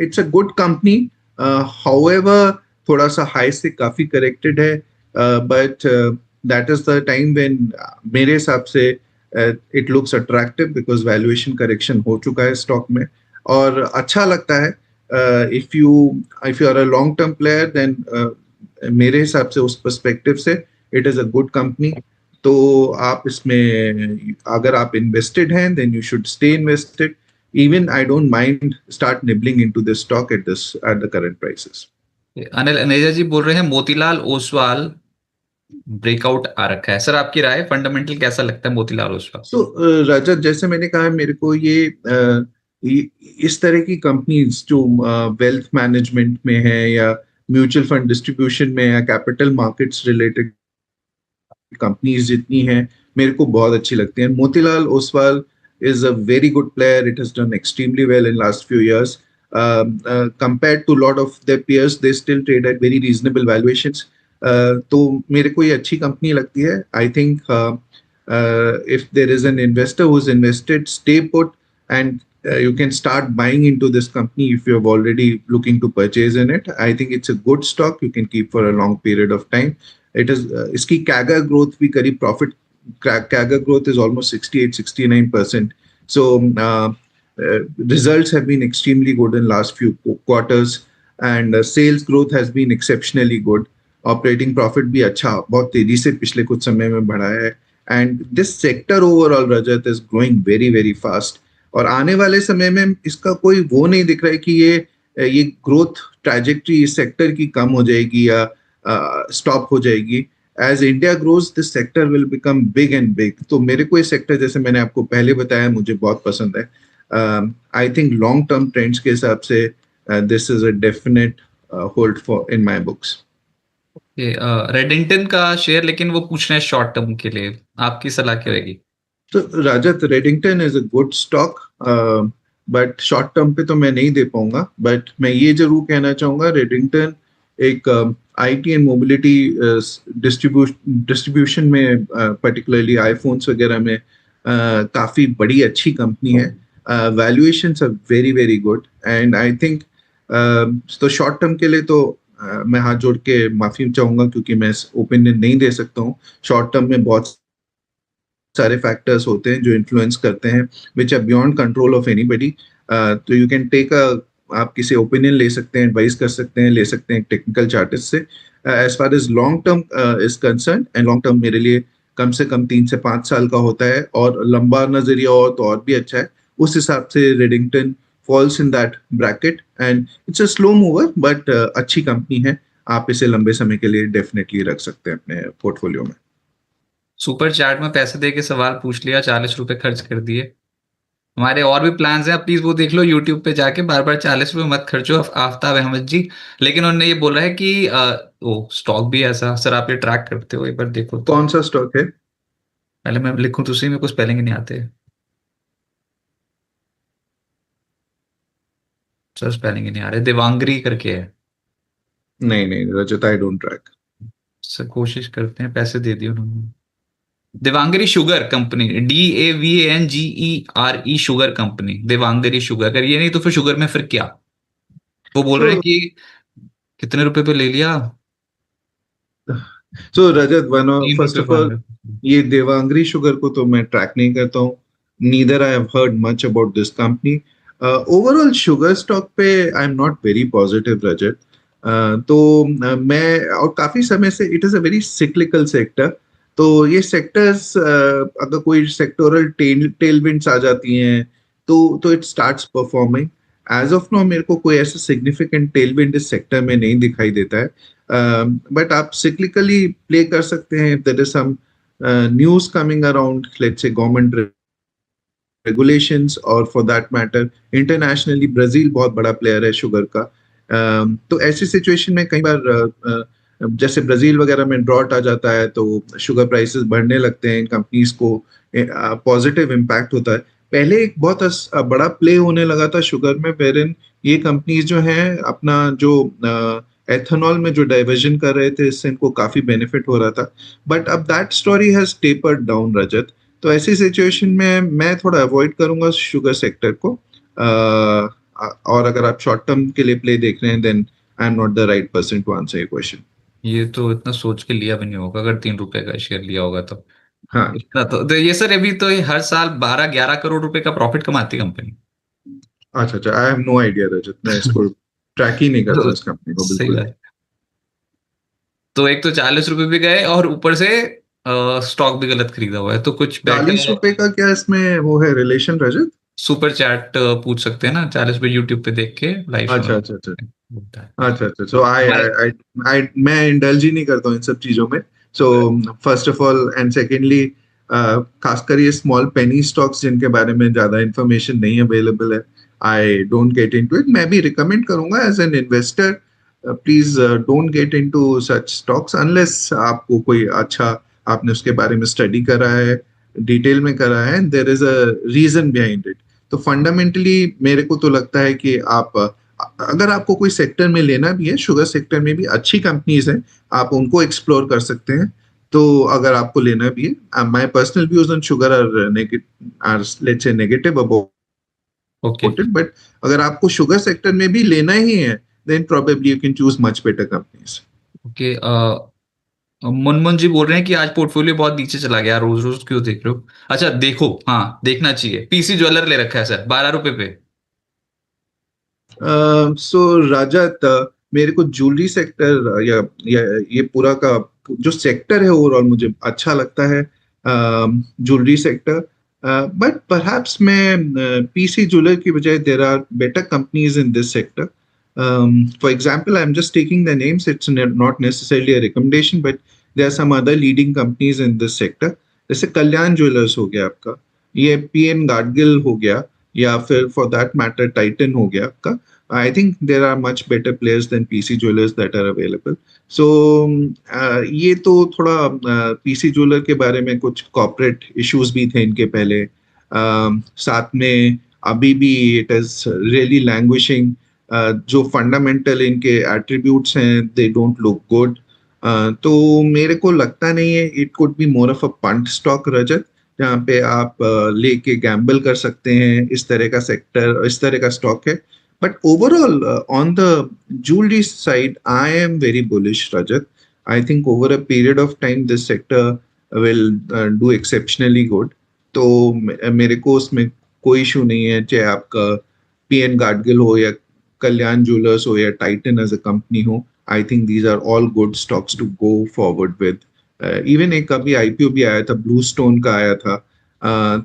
it's a good company. However थोड़ा सा हाई से काफी करेक्टेड है, but that is the time when मेरे हिसाब से it looks attractive because valuation correction हो चुका है स्टॉक में, और अच्छा लगता है. If you are a long term player, then मेरे हिसाब से उस पर्सपेक्टिव से it is a good company. तो आप इसमें अगर आप इन्वेस्टेड हैं then you should stay invested. Even I don't mind start nibbling into this stock at the current prices. Anil Aneja ji बोल रहे हैं मोतीलाल ओसवाल ब्रेकआउट आ रखा है. सर आपकी राय, फंडामेंटल कैसा लगता है मोतीलाल ओसवाल? सो रजत, जैसे मैंने कहा, मेरे को ये इस तरह की कंपनीज जो वेल्थ मैनेजमेंट में है या म्यूचुअल फंड डिस्ट्रीब्यूशन में या कैपिटल मार्केट्स रिलेटेड कंपनीज जितनी हैं, मेरे को बहुत अच्छी लगती हैं. Motilal Oswal is a very good player. It has done extremely well in last few years. Compared to a lot of their peers, they still trade at very reasonable valuations. तो मेरे को ये अच्छी कंपनी लगती है. I think if there is an investor who's invested, stay put, and you can start buying into this company if you're already looking to purchase in it. I think it's a good stock you can keep for a long period of time. It is इसकी CAGR growth भी करीब profit CAGR growth is almost 68-69%. So results have been extremely good in last few quarters, and sales growth has been exceptionally good. Operating profit भी अच्छा बहुत तेजी से पिछले कुछ समय में बढ़ा है. And this sector overall, Rajat, is growing very very fast. और आने वाले समय में इसका कोई वो नहीं दिख रहा है कि ये ग्रोथ ट्रैजेक्टरी इस सेक्टर की कम हो जाएगी या स्टॉप हो जाएगी. As India grows, this sector will become big and big. तो मेरे को ये सेक्टर, जैसे मैंने आपको पहले बताया, मुझे बहुत पसंद है. I think long term trends के हिसाब से this is a definite hold for in my books. Redington का शेयर लेकिन वो पूछ रहे हैं शॉर्ट टर्म के लिए, आपकी सलाह क्या रहेगी? तो Rajat, Redington is a good stock, but short term पे तो मैं नहीं दे पाऊंगा. बट मैं ये जरूर कहना चाहूंगा, रेडिंगटन एक आईटी एंड मोबिलिटी डिस्ट्रीब्यूशन में, पर्टिकुलरली आईफोन्स वगैरह में काफी बड़ी अच्छी कंपनी है. Valuations are very very good, and I think तो शॉर्ट टर्म के लिए तो मैं हाथ जोड़ के माफी चाहूंगा क्योंकि मैं ओपिनियन नहीं दे सकता हूँ. शॉर्ट टर्म में बहुत सारे फैक्टर्स होते हैं जो इन्फ्लुएंस करते हैं, which are beyond control of anybody. तो यू कैन टेक आप किसी ओपिनियन ले सकते हैं, एडवाइस कर सकते हैं, ले सकते हैं टेक्निकल चार्टिस्ट से. As far as long term is concern, and long term मेरे लिए कम से कम 3 से 5 साल का होता है, और लंबा नजरिया हो तो और भी अच्छा है. उस हिसाब से Redington falls in that bracket, and it's a slow mover, but अच्छी कंपनी है. आप इसे लंबे समय के लिए डेफिनेटली रख सकते हैं अपने पोर्टफोलियो में. सुपर चैट में पैसे दे के सवाल पूछ लिया, 40 रुपए खर्च कर दिए. हमारे और भी प्लान्स हैं, प्लीज वो देख लो यूट्यूब पे जाके. बार बार 40 रुपए मत खर्चो आफ्ताब अहमद जी. लेकिन उन्होंने ये बोला है कि वो स्टॉक भी ऐसा. सर आप ये ट्रैक करते हो, एक बार देखो तो. कौन सा स्टॉक है? पहले मैं लिखूं तो सही, मेरे को स्पेलिंग ही नहीं आते. सर स्पेलिंग ही नहीं आ रहे. देवांगरी करके है. नहीं नहीं Rajat, I don't track. Sir कोशिश करते हैं, पैसे दे दिए उन्होंने. Davangere sugar company, DAVANGERE sugar company, Davangere sugar. अगर ये नहीं तो फिर शुगर में फिर क्या? वो बोल रहे हैं कि कितने रुपए पे ले लिया? सो रजत, फर्स्ट 3 रुपए ऑफ ऑल, मांग ये देवांगरी शुगर को तो मैं ट्रैक नहीं करता हूँ. Neither I have heard much about this company. Overall sugar stock पे I am not very positive Rajat. तो मैं, और काफी समय से, it is a very cyclical sector. तो ये सेक्टर्स, अगर कोई सेक्टोरल टेलविंड्स आ जाती हैं तो it starts performing. As of now मेरे को कोई ऐसा सिग्निफिकेंट टेलविंड इस सेक्टर में नहीं दिखाई देता है. बट आप सिक्लिकली प्ले कर सकते हैं. If there is some news coming around, let's say government regulations, और for that matter internationally Brazil बहुत बड़ा प्लेयर है शुगर का। तो ऐसी सिचुएशन में कई बार जैसे ब्राजील वगैरह में ड्रॉट आ जाता है तो शुगर प्राइसेस बढ़ने लगते हैं, कंपनीज को पॉजिटिव इम्पैक्ट होता है। पहले एक बहुत बड़ा प्ले होने लगा था शुगर में, वेरिन ये कंपनीज जो हैं अपना जो एथेनॉल में जो डाइवर्जन कर रहे थे, इससे इनको काफी बेनिफिट हो रहा था। बट अब that story has tapered down Rajat. तो ऐसी सिचुएशन में मैं थोड़ा अवॉइड करूंगा शुगर सेक्टर को। और अगर आप शॉर्ट टर्म के लिए प्ले देख रहे हैं, then I am not the right person to answer your question. ये तो इतना सोच के लिया भी नहीं होगा अगर 3 रुपए का शेयर लिया होगा तो। हाँ। इतना तो ये सर अभी तो ये हर साल 12-11 करोड़ रुपए का प्रॉफिट कमाती है कंपनी। अच्छा अच्छा, आई हैव नो आइडिया रजत, मैं इसको ट्रैक ही नहीं करता तो इस कंपनी को सही बिल्कुल भी। बात। तो एक तो 40 रुपए भी गए और ऊपर से स्टॉक भी गलत खरीदा हुआ है, तो कुछ बेटर 40 रुपए का क्या इसमें वो है रिलेशन रजत? सुपर चैट पूछ सकते हैं ना, 40 रुपए यूट्यूब पे देख के लाइव अच्छा सुनो अच्छा अच्छा होता है अच्छा अच्छा, सो आई हमारे। आई आई मैं इंडल्ज ही नहीं करता हूँ इन सब चीजों में। So first of all and secondly, खासकर ये स्मॉल पेनी स्टॉक्स जिनके बारे में ज्यादा इंफॉर्मेशन नहीं अवेलेबल है, I don't get into it. मैं भी रिकमेंड करूंगा as an investor, please don't get into such stocks unless आपको कोई अच्छा, आपने उसके बारे में स्टडी करा है, डिटेल में करा है, there is a reason behind it. तो फंडामेंटली मेरे को तो लगता है कि आप अगर आपको कोई सेक्टर में लेना भी है, शुगर सेक्टर में भी अच्छी कंपनीज हैं, आप उनको एक्सप्लोर कर सकते हैं। तो अगर आपको लेना भी है, my personal views on sugar are let's say negative about okay it, but अगर आपको शुगर सेक्टर में भी लेना ही है, then probably you can choose much better companies. Okay. Munmun ji बोल रहे हैं कि आज पोर्टफोलियो बहुत नीचे चला गया, रोज रोज क्यों देख रहे हो? अच्छा देखो, हाँ देखना चाहिए, पीसी ज्वेलर ले रखा है सर 12 रुपए पे। सो राजत, मेरे को ज्वेलरी सेक्टर या ये पूरा का जो सेक्टर है ओवरऑल मुझे अच्छा लगता है, ज्वेलरी सेक्टर। बट परहैप्स मैं पीसी ज्वेलर की बजाय there are better companies in this sector. For example, I am just taking the names, it's not necessarily a recommendation, but there are some other leading companies in this sector. जैसे Kalyan jewellers हो गया आपका, ये PN Gadgil हो गया, या फिर for that matter Titan हो गया आपका। I think there are much better players than PC Jewelers that are available. So ये तो थोड़ा PC Jeweler के बारे में कुछ corporate issues भी थे इनके पहले, साथ में अभी भी it is really languishing। जो fundamental इनके attributes हैं, they don't look good। तो मेरे को लगता नहीं है, it could be more of a punt stock रजत, जहाँ पे आप लेके गैम्बल कर सकते हैं। इस तरह का सेक्टर, इस तरह का स्टॉक है। But overall, on the jewelry side, I am very bullish, Rajat. I think over a period of time, this sector will do exceptionally good. तो मेरे को उसमें कोई इशू नहीं है, चाहे आपका पीएन गाडगिल हो या कल्याण ज्वेलर्स हो या टाइटन एज अ कंपनी हो। I think these are all good stocks to go forward with. Even एक अभी आईपीओ भी आया था, ब्लू स्टोन का आया था।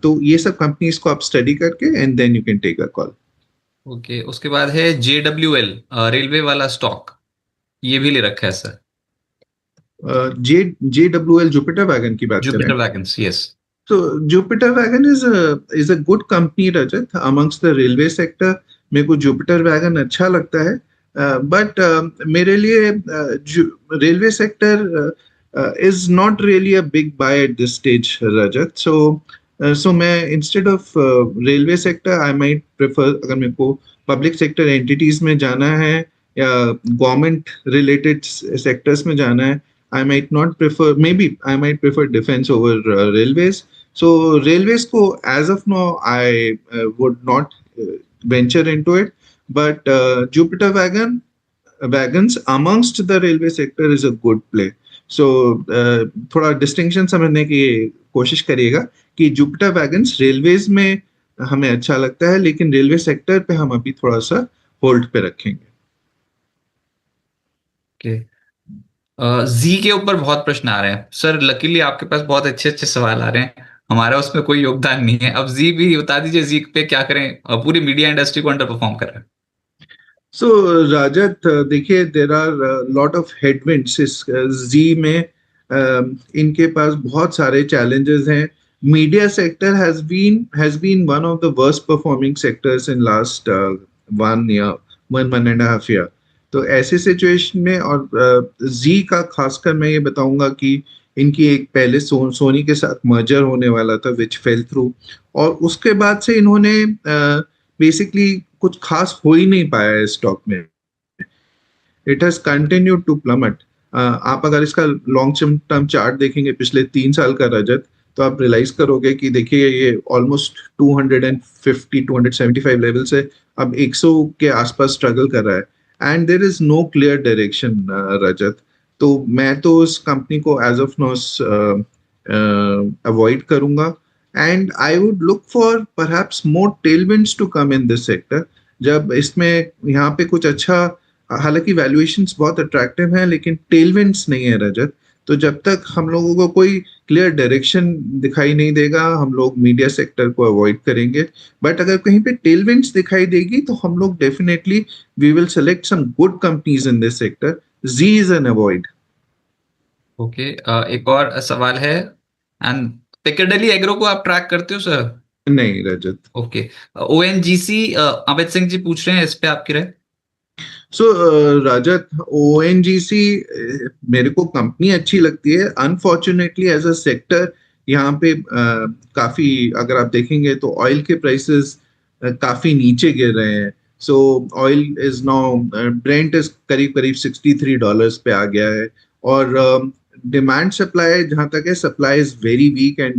तो ये सब कंपनीज को आप स्टडी करके and then you can take a call. Okay, उसके बाद है JWL, रेलवे वाला स्टॉक, ये भी ले रखा है सर। जे JWL जुपिटर वैगन की बात करें, जुपिटर वैगन्स, यस। तो Jupiter wagon is a good company Rajat amongst the railway sector. मेरे को जुपिटर वैगन अच्छा लगता है, बट मेरे लिए railway sector is not really a big buy at this stage Rajat. So मैं instead of railway sector I might prefer, अगर मेरे को पब्लिक सेक्टर एंटिटीज में जाना है या गवर्नमेंट रिलेटेड सेक्टर्स में जाना है, I might not prefer, maybe I might prefer defense over railways. So railways ko as of now I would not venture into it, but Jupiter wagons amongst the railway sector is a good play. So थोड़ा distinction समझने की कोशिश करिएगा कि Jupiter wagons railways में हमें अच्छा लगता है, लेकिन रेलवे सेक्टर पे हम अभी थोड़ा सा होल्ड पे रखेंगे। ओके। जी के ऊपर बहुत प्रश्न आ रहे हैं सर, लकीली आपके पास बहुत अच्छे अच्छे सवाल आ रहे हैं, हमारा उसमें कोई योगदान नहीं है। अब जी भी बता दीजिए, जी पे क्या करें, पूरी मीडिया इंडस्ट्री को अंडर परफॉर्म कर रहा है। सो राजत, देखिए there are lot of headwinds इस जी में। इनके पास बहुत सारे चैलेंजेस हैं। media sector has been one of the worst performing sectors in last 1 year, 1.5 year. तो ऐसे सिचुएशन में और जी का खासकर मैं ये बताऊंगा कि इनकी एक पहले सोनी के साथ मर्जर होने वाला था विच फेल थ्रू, और उसके बाद से इन्होंने बेसिकली कुछ खास हो ही नहीं पाया है स्टॉक में. It has continued to plummet. आप अगर इसका लॉन्ग टर्म चार्ट देखेंगे पिछले 3 साल का रजत, तो आप रियलाइज करोगे कि देखिए ये ऑलमोस्ट 250 275 लेवल से अब 100 के आसपास स्ट्रगल कर रहा है and there is no clear direction Rajat. तो मैं तो उस कंपनी को एज ऑफ नाउ अवॉइड करूंगा and I would look for perhaps more tailwinds to come in this sector. जब इसमें यहाँ पे कुछ अच्छा, हालांकि वैल्यूएशंस बहुत अट्रैक्टिव हैं लेकिन टेलविंड्स नहीं है रजत, तो जब तक हम लोगों को कोई क्लियर डायरेक्शन दिखाई नहीं देगा हम लोग मीडिया सेक्टर को अवॉइड करेंगे. बट अगर कहीं पे टेलविंड्स दिखाई देगी तो हम लोग definitely we will select some good companies in this sector. Zee is an avoid. Okay, एक और सवाल है. एंड पिकेडेली एग्रो को आप ट्रैक करते हो सर? नहीं रजत. ओके, ओएनजीसी अमित सिंह जी पूछ रहे हैं, इस पे आपकी राय? सो रजत, ओएनजीसी मेरे को कंपनी अच्छी लगती है. अनफॉर्चुनेटली एज अ सेक्टर यहाँ पे काफी, अगर आप देखेंगे तो ऑयल के प्राइसेस काफी नीचे गिर रहे हैं. सो oil is now, Brent is करीब करीब $63 पे आ गया है. और डिमांड सप्लाई जहाँ तक है, supply is very weak and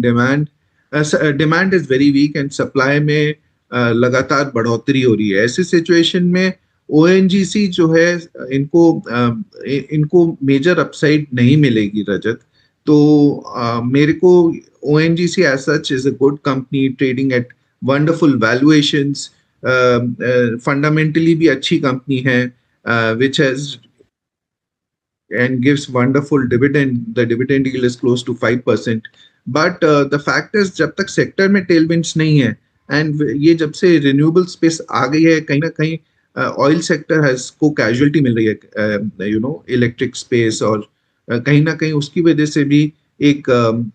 demand is very weak and supply में लगातार बढ़ोतरी हो रही है. ऐसी सिचुएशन में ओएनजीसी जो है इनको मेजर अपसाइड नहीं मिलेगी रजत. तो मेरे को ONGC as such is a good company trading at wonderful valuations. Fundamentally भी अच्छी कंपनी है which has and gives wonderful dividend. The dividend yield is close to 5%. But the fact is जब तक सेक्टर में टेलविंड्स नहीं है and ये जब से रिन्यूएबल स्पेस आ गई है, कहीं ना कहीं ऑयल सेक्टर हैज को कैजुअलिटी मिल रही है इलेक्ट्रिक स्पेस, और कहीं ना कहीं उसकी वजह से भी एक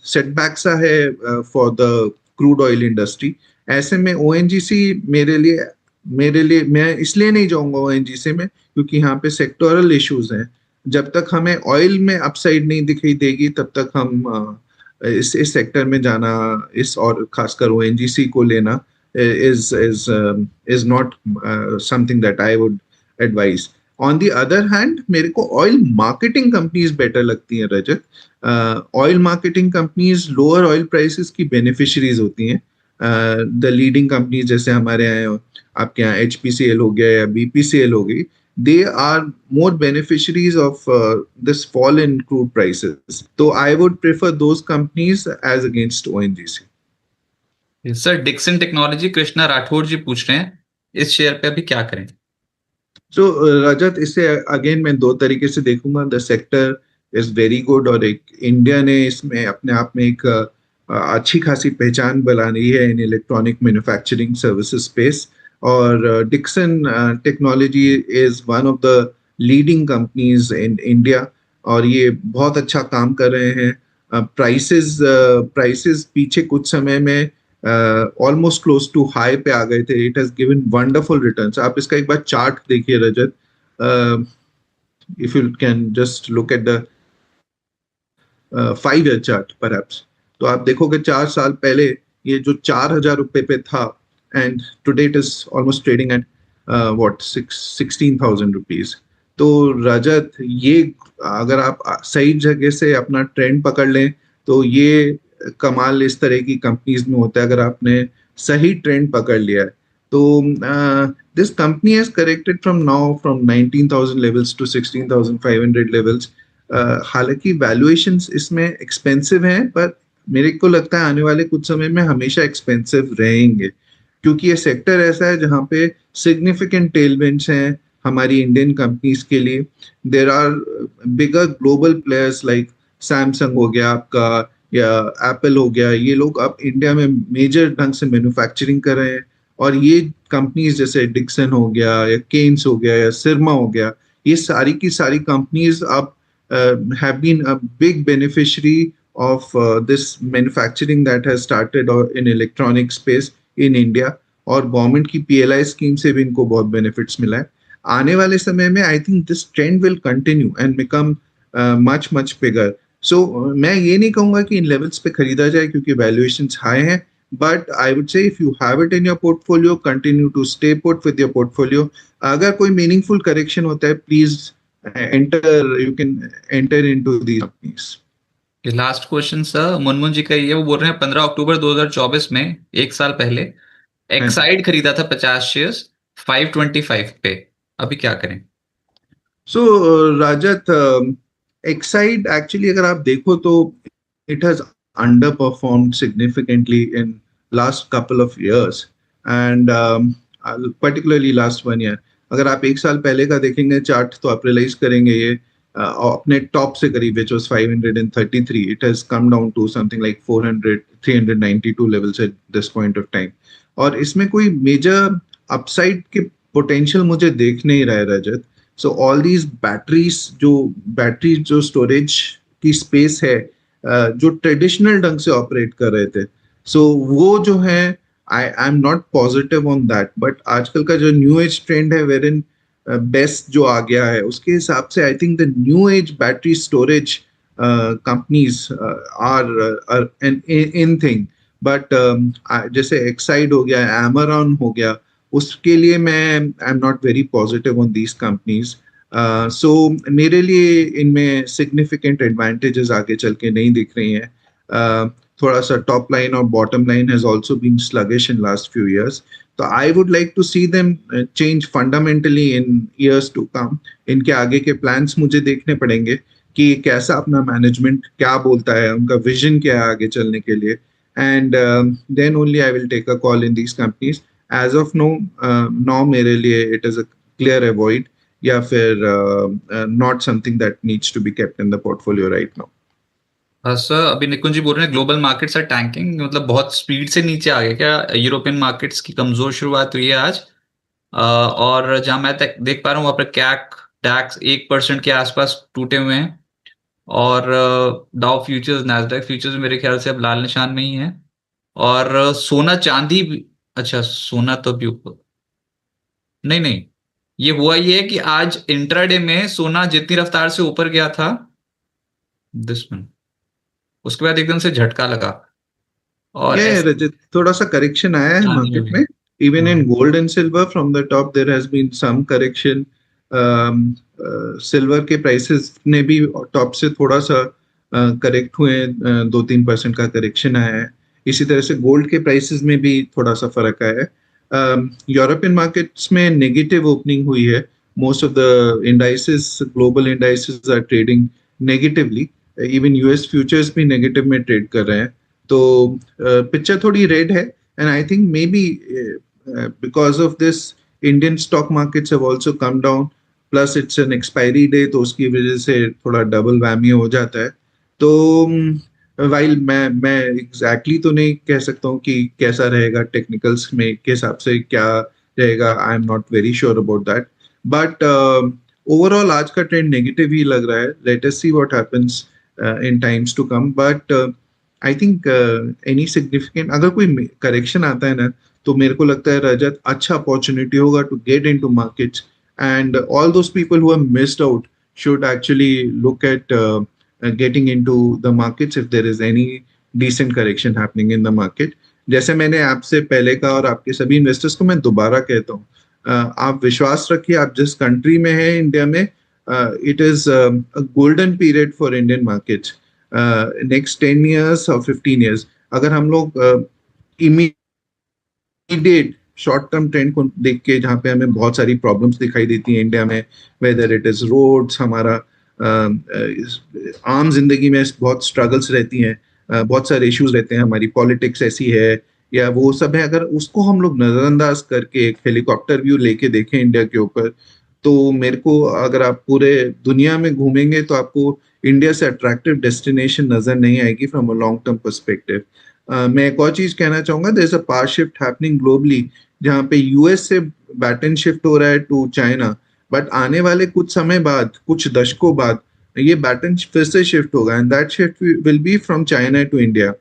सेटबैक सा है for the crude oil industry. ऐसे में ओएनजीसी मेरे लिए मैं इसलिए नहीं जाऊंगा ओएनजीसी में क्योंकि यहाँ पे सेक्टोरल इश्यूज हैं. जब तक हमें ऑयल में अपसाइड नहीं दिखाई देगी तब तक हम इस सेक्टर में जाना, इस और खासकर ओएनजीसी को लेना is not something that I would advise. On the other hand, मेरे को ऑयल मार्केटिंग कंपनीज बेटर लगती हैं Rajat. Oil marketing companies lower oil prices की बेनिफिशरीज होती हैं. द लीडिंग कंपनीज जैसे हमारे यहाँ, आपके यहाँ HPCL हो गया या BPCL हो गई, they are more beneficiaries of this fall in crude prices. So I would prefer those companies as against ONGC. Sir, Dixon technology Krishna Rathore ji पूछ रहे हैं, इस शेयर पे अभी क्या करें? So रजत, इसे अगेन मैं दो तरीके से देखूंगा. The sector is very good और एक इंडिया ने इसमें अपने आप में एक अच्छी खासी पहचान बना रही है in electronic manufacturing services space. और Dixon technology is one of the leading companies in India और ये बहुत अच्छा काम कर रहे हैं. प्राइसेस पीछे कुछ समय में ऑलमोस्ट क्लोज टू हाई पे आ गए थे. It has given wonderful returns. आप इसका एक बार चार्ट देखिए Rajat, if you can just look at the 5 year chart perhaps, तो आप देखोगे 4 साल पहले ये जो 4,000 रुपए पे था and today it is almost trading at what 16,000 rupees. तो रजत, ये अगर आप सही जगह से अपना ट्रेंड पकड़ लें तो ये कमाल इस तरह की कंपनीज में होता है अगर आपने सही ट्रेंड पकड़ लिया है. तो this company has corrected from 19,000 levels to 16,500 levels. हालांकि वैल्यूएशंस इसमें एक्सपेंसिव हैं, पर मेरे को लगता है आने वाले कुछ समय में हमेशा एक्सपेंसिव रहेंगे क्योंकि ये सेक्टर ऐसा है जहाँ पे सिग्निफिकेंट टेलविंड्स हैं हमारी इंडियन कंपनीज के लिए. There are bigger global players like Samsung हो गया आपका या एप्पल हो गया, ये लोग अब इंडिया में मेजर ढंग से मैन्युफैक्चरिंग कर रहे हैं. और ये कंपनीज जैसे डिक्सन हो गया या केन्स हो गया या सिरमा हो गया, ये सारी की सारी कंपनीज अब have been a big beneficiary of this manufacturing that has started in electronic space in India, और गवर्नमेंट की PLI स्कीम से भी इनको बहुत बेनिफिट्स मिला है. आने वाले समय में I think this trend will continue and become much much bigger. So मैं ये नहीं कहूंगा कि इन लेवल्स पे खरीदा जाए क्योंकि वैल्यूएशंस हाई हैं, but I would say if you have it in your portfolio, continue to stay put with your portfolio. अगर कोई मीनिंगफुल करेक्शन होता है, please enter, you can enter into these companies. Last question sir Munmun ji का ये, वो बोल रहे हैं 15 अक्टूबर 2024 में, एक साल पहले हाँ जी. एक्साइड खरीदा था 50 शेयर्स 525 पे, अभी क्या करें? सो राजत, एक्साइड एक्चुअली अगर आप देखो तो it has underperformed significantly in last couple of years, and particularly last 1 year. अगर आप एक साल पहले का देखेंगे चार्ट तो आप रियलाइज करेंगे ये अपने टॉप से करीब, which was 533, it has come down to something like 392 levels at this point of time. और इसमें कोई मेजर अपसाइड के पोटेंशियल मुझे देख नहीं रहा है रजत. सो ऑल दीज बैटरी जो स्टोरेज की स्पेस है, जो ट्रेडिशनल ढंग से ऑपरेट कर रहे थे, सो वो जो है I am not positive on that. But आजकल का जो न्यू एज ट्रेंड है वेर इन बेस्ट जो आ गया है, उसके हिसाब से I think the new age battery storage companies are in thing. But जैसे एक्साइड हो गया, एमरॉन हो गया, उसके लिए मैं I am not very positive on these companies. So मेरे लिए इनमें सिग्निफिकेंट एडवांटेजेस आगे चल के नहीं दिख रही हैं. थोड़ा सा टॉप लाइन और bottom line has also been sluggish in last few years. तो I would like to see them change fundamentally in years to come. इनके आगे के प्लान्स मुझे देखने पड़ेंगे कि कैसा अपना मैनेजमेंट क्या बोलता है, उनका विजन क्या है आगे चलने के लिए, and then only I will take a call in these companies. As of now मेरे लिए it is a clear avoid, या फिर not something that needs to be kept in the portfolio right now. Sir अभी निकुंज जी बोल रहे हैं global markets are tanking, मतलब बहुत स्पीड से नीचे आ गए क्या? यूरोपियन मार्केट्स की कमजोर शुरुआत हुई है आज, और जहां मैं देख पा रहा हूँ वहां पर कैक डैक्स 1% के आसपास टूटे हुए हैं, और डाउ फ्यूचर्स नैस्डैक फ्यूचर्स मेरे ख्याल से अब लाल निशान में ही है, और सोना चांदी भी, अच्छा सोना तो भी ऊपर, नहीं नहीं, ये हुआ ये है कि आज इंट्राडे में सोना जितनी रफ्तार से ऊपर गया था दिस में, उसके बाद एकदम से झटका लगा, और Yeah, ऐसे Rajat, थोड़ा सा करेक्शन आया है चांदी में मार्केट भी। में. इवन इन हाँ। Gold and silver from the top there has been some correction. Silver के प्राइसेस ने भी टॉप से थोड़ा सा करेक्ट हुए, 2-3% का करेक्शन आया है. इसी तरह से गोल्ड के प्राइसेस में भी थोड़ा सा फर्क आया है. यूरोपियन मार्केट्स में नेगेटिव ओपनिंग हुई है. Most of the indices, global indices are trading negatively. Even US futures भी नेगेटिव में ट्रेड कर रहे हैं. तो पिक्चर थोड़ी रेड है, and I think maybe because of this Indian stock markets have also come down, plus it's an expiry day, तो उसकी वजह से थोड़ा डबल वैमी हो जाता है. तो वाइल मैं एग्जैक्टली तो नहीं कह सकता हूँ कि कैसा रहेगा टेक्निकल्स में के हिसाब से क्या रहेगा, I am not very sure about that. But overall आज का ट्रेंड नेगेटिव ही लग रहा है. Let us see what happens in times to come. But I think any significant अगर कोई करेक्शन आता है ना, तो मेरे को लगता है रजत अच्छा अपॉर्चुनिटी होगा to get into markets, and all those people who have missed out should actually look at getting into the markets if there is any decent correction happening in the market. जैसे मैंने आपसे पहले कहा और आपके सभी investors को मैं दोबारा कहता हूँ, आप विश्वास रखिए, आप जिस कंट्री में हैं इंडिया में, it is a golden period for Indian markets. Next 10 years और 15 years अगर हम लोग इमीडिएट शॉर्ट टर्म ट्रेंड को देख के, जहाँ पे हमें बहुत सारी प्रॉब्लम्स दिखाई देती हैं इंडिया में, वेदर इट इज रोड्स, हमारा आम जिंदगी में बहुत स्ट्रगल्स रहती हैं, बहुत सारे इश्यूज रहते हैं, हमारी पॉलिटिक्स ऐसी है या वो सब है, अगर उसको हम लोग नजरअंदाज करके एक हेलीकॉप्टर व्यू लेके देखें इंडिया के ऊपर, तो मेरे को अगर आप पूरे दुनिया में घूमेंगे तो आपको इंडिया से अट्रैक्टिव डेस्टिनेशन नजर नहीं आएगी from a long term perspective. मैं एक और चीज कहना चाहूंगा, there is a power shift happening globally, जहाँ पे यूएस से बैटन शिफ्ट हो रहा है टू चाइना, बट आने वाले कुछ समय बाद, कुछ दशकों बाद, ये पैटर्न फिर से शिफ्ट होगा, and that shift will be from China to India.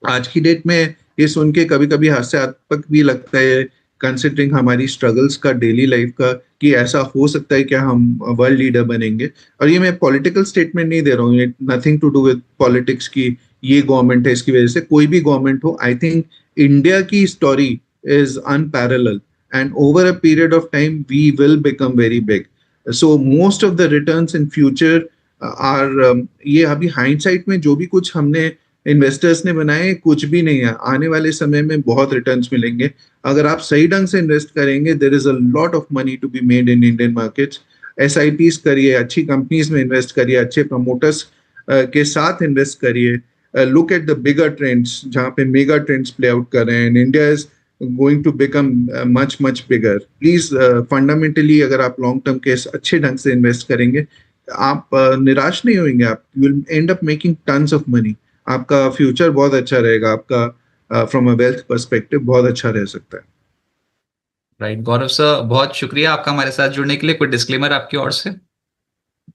आज की डेट में ये सुन के कभी कभी हास्यास्पद भी लगता है, कंसिडरिंग हमारी स्ट्रगल्स का, डेली लाइफ का, कि ऐसा हो सकता है क्या हम वर्ल्ड लीडर बनेंगे। और ये मैं पॉलिटिकल स्टेटमेंट नहीं दे रहा हूँ, ये nothing to do with politics की ये गवर्नमेंट है इसकी वजह से, कोई भी गवर्नमेंट हो। आई थिंक इंडिया की story is unparalleled, and over a period of time we will become very big. So most of the returns in future are, ये अभी हाइंडसाइट में जो भी कुछ हमने इन्वेस्टर्स ने बनाए कुछ भी नहीं है, आने वाले समय में बहुत रिटर्न्स मिलेंगे अगर आप सही ढंग से इन्वेस्ट करेंगे। There is a lot of money to be made in Indian markets. SIPs करिए, अच्छी कंपनीज में इन्वेस्ट करिए, अच्छे प्रमोटर्स के साथ इन्वेस्ट करिए। Look at the bigger trends जहाँ पे मेगा ट्रेंड्स प्ले आउट कर रहे हैं, India is going to become much much bigger. Please fundamentally अगर आप लॉन्ग टर्म के अच्छे ढंग से इन्वेस्ट करेंगे, आप निराश नहीं होंगे, आप will and up making tons of money. आपका फ्यूचर बहुत अच्छा रहेगा, आपका फ्रॉम अ वेल्थ पर्सपेक्टिव बहुत अच्छा रह सकता है। राइट गौरव सर, बहुत शुक्रिया आपका हमारे साथ जुड़ने के लिए। कोई डिस्क्लेमर आपकी ओर से?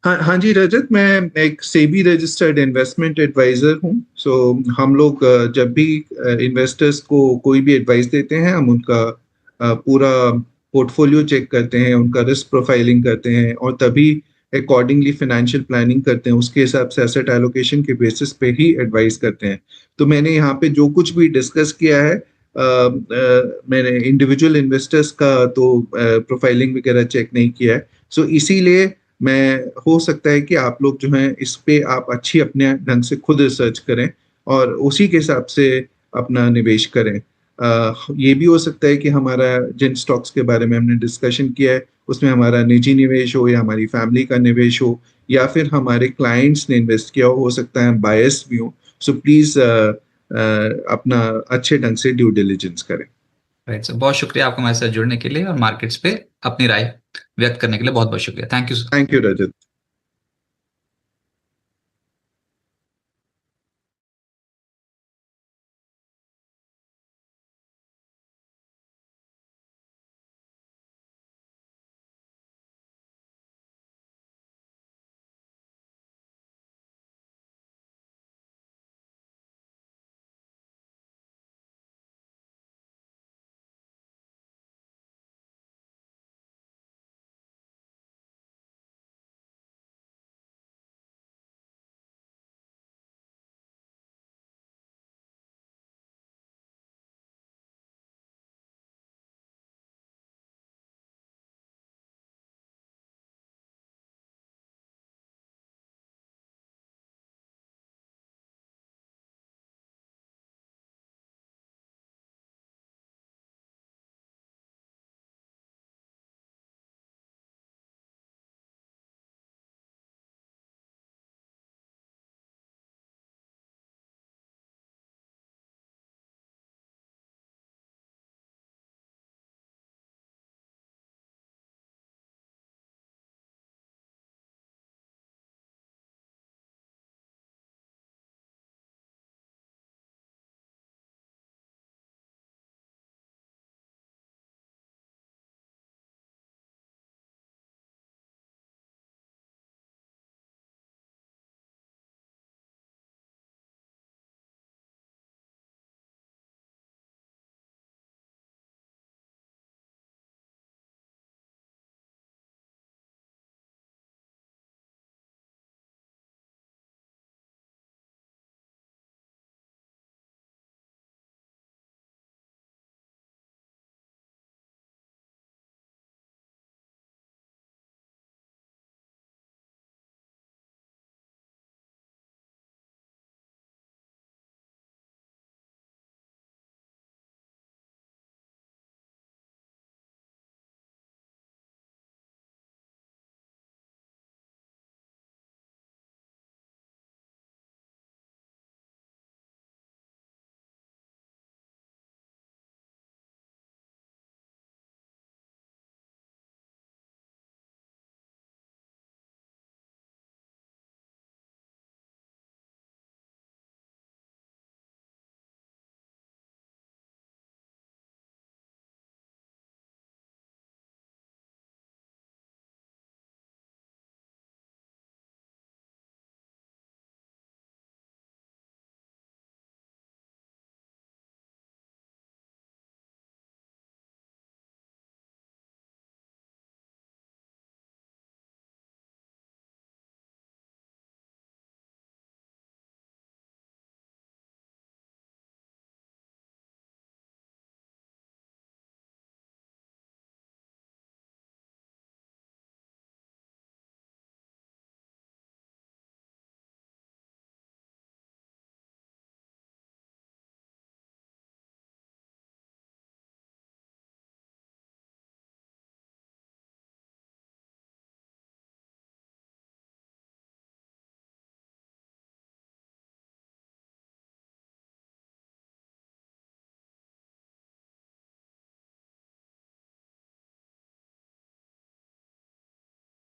हाँ हाँ जी रजत, मैं एक सेबी रजिस्टर्ड इन्वेस्टमेंट एडवाइजर हूँ। सो हम लोग जब भी इन्वेस्टर्स को कोई भी एडवाइस देते हैं, हम उनका पूरा पोर्टफोलियो चेक करते हैं, उनका रिस्क प्रोफाइलिंग करते हैं, और तभी अकॉर्डिंगली फाइनेंशियल प्लानिंग करते हैं। उसके हिसाब से एसेट एलोकेशन के बेसिस पे ही एडवाइस करते हैं। तो मैंने यहाँ पे जो कुछ भी डिस्कस किया है, मैंने इंडिविजुअल इन्वेस्टर्स का तो प्रोफाइलिंग वगैरह चेक नहीं किया है। सो इसीलिए मैं, हो सकता है कि आप लोग जो हैं इस पे आप अच्छी अपने ढंग से खुद रिसर्च करें और उसी के हिसाब से अपना निवेश करें। ये भी हो सकता है कि हमारा जिन स्टॉक्स के बारे में हमने डिस्कशन किया है उसमें हमारा निजी निवेश हो, या हमारी फैमिली का निवेश हो, या फिर हमारे क्लाइंट्स ने इन्वेस्ट किया हो सकता है हम बायस भी हो। सो प्लीज अपना अच्छे ढंग से ड्यू डिलिजेंस करें। राइट सर, बहुत शुक्रिया आपका हमारे साथ जुड़ने के लिए और मार्केट्स पे अपनी राय व्यक्त करने के लिए बहुत बहुत शुक्रिया। Thank you sir. Thank you Rajat.